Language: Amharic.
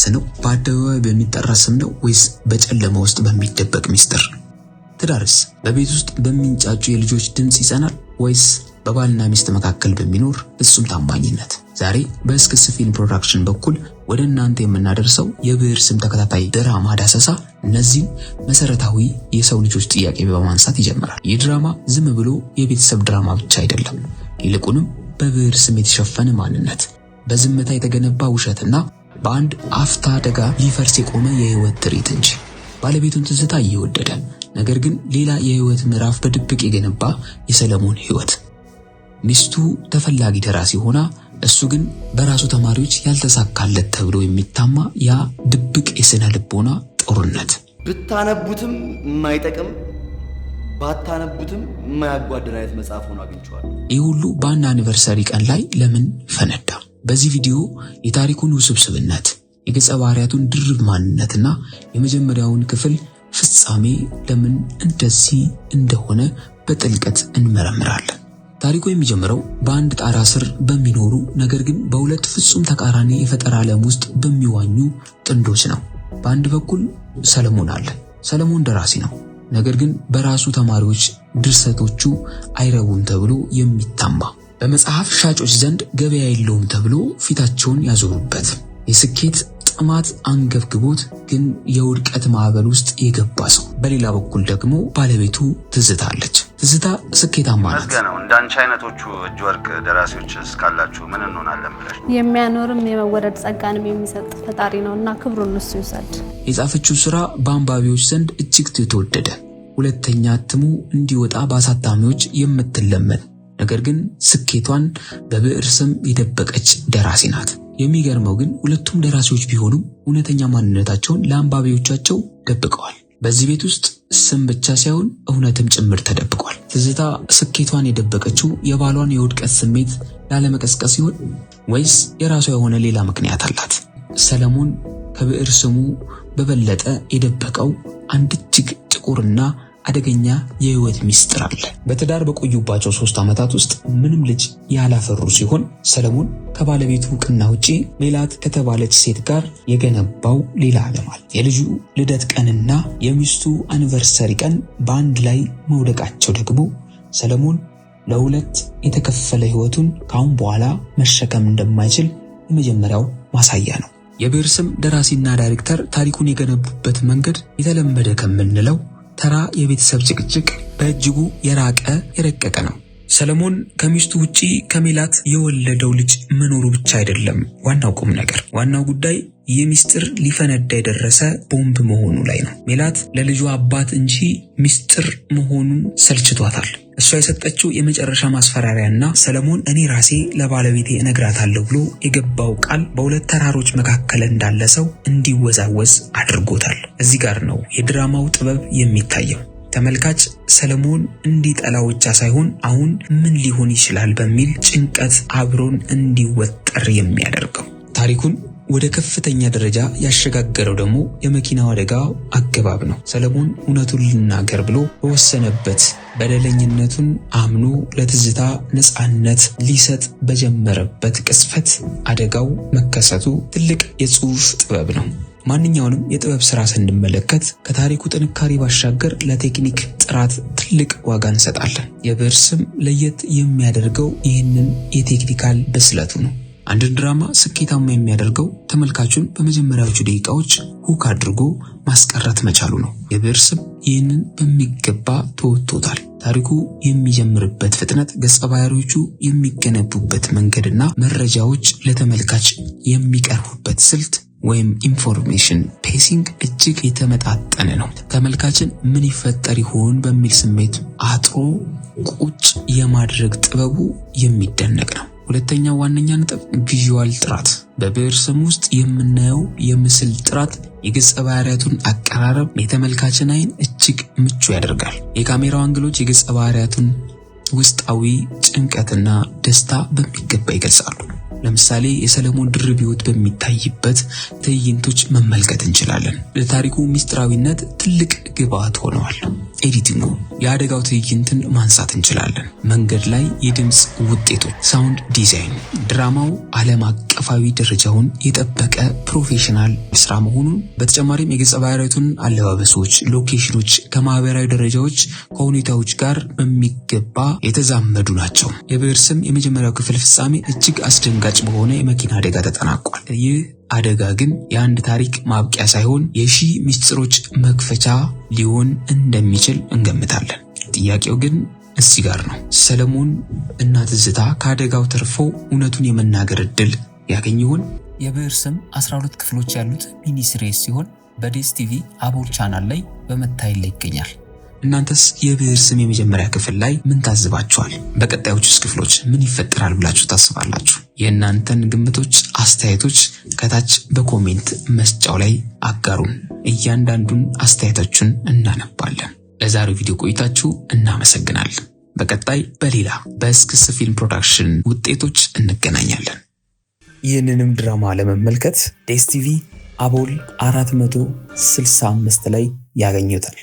የሚወሰነው በአደባባይ በሚጠራ ስም ነው ወይስ በጨለማ ውስጥ በሚደበቅ ሚስጥር? ትዳርስ በቤት ውስጥ በሚንጫጩ የልጆች ድምጽ ይጸናል ወይስ በባልና ሚስት መካከል በሚኖር ፍጹም ታማኝነት? ዛሬ በእስክስ ፊልም ፕሮዳክሽን በኩል ወደ እናንተ የምናደርሰው የብዕር ስም ተከታታይ ድራማ ዳሰሳ እነዚህን መሰረታዊ የሰው ልጆች ጥያቄ በማንሳት ይጀምራል። ይህ ድራማ ዝም ብሎ የቤተሰብ ድራማ ብቻ አይደለም። ይልቁንም በብዕር ስም የተሸፈነ ማንነት፣ በዝምታ የተገነባ ውሸትና በአንድ አፍታ አደጋ ሊፈርስ የቆመ የህይወት ትርኢት እንጂ። ባለቤቱን ትዝታ እየወደደ ነገር ግን ሌላ የህይወት ምዕራፍ በድብቅ የገነባ የሰለሞን ህይወት፣ ሚስቱ ተፈላጊ ደራሲ ሆና እሱ ግን በራሱ ተማሪዎች ያልተሳካለት ተብሎ የሚታማ ያ ድብቅ የስነ ልቦና ጦርነት። ብታነቡትም የማይጠቅም ባታነቡትም የማያጓድር አይነት መጽሐፍ ሆኖ አግኝቼዋለሁ። ይህ ሁሉ በአንድ አኒቨርሰሪ ቀን ላይ ለምን ፈነዳ? በዚህ ቪዲዮ የታሪኩን ውስብስብነት፣ የገጸ ባህሪያቱን ድርብ ማንነትና የመጀመሪያውን ክፍል ፍጻሜ ለምን እንደዚህ እንደሆነ በጥልቀት እንመረምራለን። ታሪኩ የሚጀምረው በአንድ ጣራ ስር በሚኖሩ ነገር ግን በሁለት ፍጹም ተቃራኒ የፈጠራ ዓለም ውስጥ በሚዋኙ ጥንዶች ነው። በአንድ በኩል ሰለሞን አለ። ሰለሞን ደራሲ ነው። ነገር ግን በራሱ ተማሪዎች ድርሰቶቹ አይረቡም ተብሎ የሚታማ፣ በመጽሐፍ ሻጮች ዘንድ ገበያ የለውም ተብሎ ፊታቸውን ያዞሩበት፣ የስኬት ጥማት አንገብግቦት ግን የውድቀት ማዕበል ውስጥ የገባ ሰው። በሌላ በኩል ደግሞ ባለቤቱ ትዝታ አለች። ትዝታ ስኬታማ ናት። መስገነው እንዳንቺ አይነቶቹ እጅ ወርቅ ደራሲዎች እስካላችሁ ምን እንሆናለን ብለሽ? የሚያኖርም የመወደድ ጸጋንም የሚሰጥ ፈጣሪ ነውና ክብሩን እሱ ይውሰድ። የጻፈችው ስራ በአንባቢዎች ዘንድ እጅግ የተወደደ፣ ሁለተኛ እትሙ እንዲወጣ በአሳታሚዎች የምትለመን ነገር ግን ስኬቷን በብዕር ስም የደበቀች ደራሲ ናት። የሚገርመው ግን ሁለቱም ደራሲዎች ቢሆኑም እውነተኛ ማንነታቸውን ለአንባቢዎቻቸው ደብቀዋል። በዚህ ቤት ውስጥ ስም ብቻ ሳይሆን እውነትም ጭምር ተደብቋል። ትዝታ ስኬቷን የደበቀችው የባሏን የውድቀት ስሜት ላለመቀስቀስ ሲሆን ወይስ የራሷ የሆነ ሌላ ምክንያት አላት? ሰለሞን ከብዕር ስሙ በበለጠ የደበቀው አንድ እጅግ ጥቁርና አደገኛ የህይወት ሚስጥር አለ። በትዳር በቆዩባቸው 3 ዓመታት ውስጥ ምንም ልጅ ያላፈሩ ሲሆን ሰለሞን ከባለቤቱ ዕውቅና ውጪ ሜላት ከተባለች ሴት ጋር የገነባው ሌላ ዓለም አለ። የልጁ ልደት ቀንና የሚስቱ አኒቨርሰሪ ቀን በአንድ ላይ መውደቃቸው ደግሞ ሰለሞን ለሁለት የተከፈለ ህይወቱን ካሁን በኋላ መሸከም እንደማይችል የመጀመሪያው ማሳያ ነው። የብዕር ስም ደራሲና ዳይሬክተር ታሪኩን የገነቡበት መንገድ የተለመደ ከምንለው ተራ የቤተሰብ ጭቅጭቅ በእጅጉ የረቀቀ ነው። ሰለሞን ከሚስቱ ውጪ ከሜላት የወለደው ልጅ መኖሩ ብቻ አይደለም ዋናው ቁም ነገር። ዋናው ጉዳይ የሚስጥር ሊፈነዳ የደረሰ ቦምብ መሆኑ ላይ ነው። ሜላት ለልጇ አባት እንጂ ሚስጥር መሆኑን ሰልችቷታል። እሷ የሰጠችው የመጨረሻ ማስፈራሪያና ሰለሞን እኔ ራሴ ለባለቤቴ እነግራታለሁ ብሎ የገባው ቃል በሁለት ተራሮች መካከል እንዳለ ሰው እንዲወዛወዝ አድርጎታል። እዚህ ጋር ነው የድራማው ጥበብ የሚታየው። ተመልካች ሰለሞን እንዲጠላው ብቻ ሳይሆን አሁን ምን ሊሆን ይችላል በሚል ጭንቀት አብሮን እንዲወጠር የሚያደርገው። ታሪኩን ወደ ከፍተኛ ደረጃ ያሸጋገረው ደግሞ የመኪናው አደጋው አገባብ ነው። ሰለሞን እውነቱን ልናገር ብሎ በወሰነበት በደለኝነቱን አምኖ ለትዝታ ነፃነት ሊሰጥ በጀመረበት ቅስፈት አደጋው መከሰቱ ትልቅ የጽሑፍ ጥበብ ነው። ማንኛውንም የጥበብ ስራ ስንመለከት ከታሪኩ ጥንካሬ ባሻገር ለቴክኒክ ጥራት ትልቅ ዋጋ እንሰጣለን። የብዕር ስም ለየት የሚያደርገው ይህንን የቴክኒካል ብስለቱ ነው። አንድን ድራማ ስኬታማ የሚያደርገው ተመልካቹን በመጀመሪያዎቹ ደቂቃዎች ሁክ አድርጎ ማስቀረት መቻሉ ነው። የብዕር ስም ይህንን በሚገባ ተወጥቶታል። ታሪኩ የሚጀምርበት ፍጥነት፣ ገጸ ባህሪዎቹ የሚገነቡበት መንገድና መረጃዎች ለተመልካች የሚቀርቡበት ስልት ወይም ኢንፎርሜሽን ፔሲንግ እጅግ የተመጣጠነ ነው። ተመልካችን ምን ይፈጠር ይሆን በሚል ስሜት አጥሮ ቁጭ የማድረግ ጥበቡ የሚደነቅ ነው። ሁለተኛው ዋነኛ ነጥብ ቪዥዋል ጥራት። በብዕር ስም ውስጥ የምናየው የምስል ጥራት የገጸ ባህሪያቱን አቀራረብ የተመልካችን አይን እጅግ ምቹ ያደርጋል። የካሜራው አንግሎች የገጸ ባህሪያቱን ውስጣዊ ጭንቀትና ደስታ በሚገባ ይገልጻሉ። ለምሳሌ የሰለሞን ድርብ ህይወት በሚታይበት ትዕይንቶች መመልከት እንችላለን። ለታሪኩ ሚስጥራዊነት ትልቅ ግብዓት ሆነዋል። ኤዲቲንጉ የአደጋው ትዕይንትን ማንሳት እንችላለን። መንገድ ላይ የድምጽ ውጤቶች፣ ሳውንድ ዲዛይን። ድራማው ዓለም አቀፋዊ ደረጃውን የጠበቀ ፕሮፌሽናል ስራ መሆኑን በተጨማሪም የገጸ ባህሪያቱን አለባበሶች፣ ሎኬሽኖች ከማህበራዊ ደረጃዎች ከሁኔታዎች ጋር በሚገባ የተዛመዱ ናቸው። የብዕር ስም የመጀመሪያው ክፍል ፍጻሜ እጅግ አስደንጋጭ በሆነ የመኪና አደጋ ተጠናቋል። ይህ አደጋ ግን የአንድ ታሪክ ማብቂያ ሳይሆን የሺህ ምስጢሮች መክፈቻ ሊሆን እንደሚችል እንገምታለን። ጥያቄው ግን እዚህ ጋር ነው። ሰለሞን እና ትዝታ ከአደጋው ተርፈው እውነቱን የመናገር እድል ያገኙ ይሆን? የብዕር ስም 12 ክፍሎች ያሉት ሚኒ ሲሪስ ሲሆን በዴስ ቲቪ አቦል ቻናል ላይ በመታየት ላይ ይገኛል። እናንተስ የብዕር ስም የመጀመሪያ ክፍል ላይ ምን ታዝባችኋል? በቀጣዮቹ ክፍሎች ምን ይፈጠራል ብላችሁ ታስባላችሁ? የእናንተን ግምቶች፣ አስተያየቶች ከታች በኮሜንት መስጫው ላይ አጋሩን። እያንዳንዱን አስተያየቶችን እናነባለን። ለዛሬው ቪዲዮ ቆይታችሁ እናመሰግናለን። በቀጣይ በሌላ በእስክስ ፊልም ፕሮዳክሽን ውጤቶች እንገናኛለን። ይህንንም ድራማ ለመመልከት ዴስ ቲቪ አቦል 465 ላይ ያገኙታል።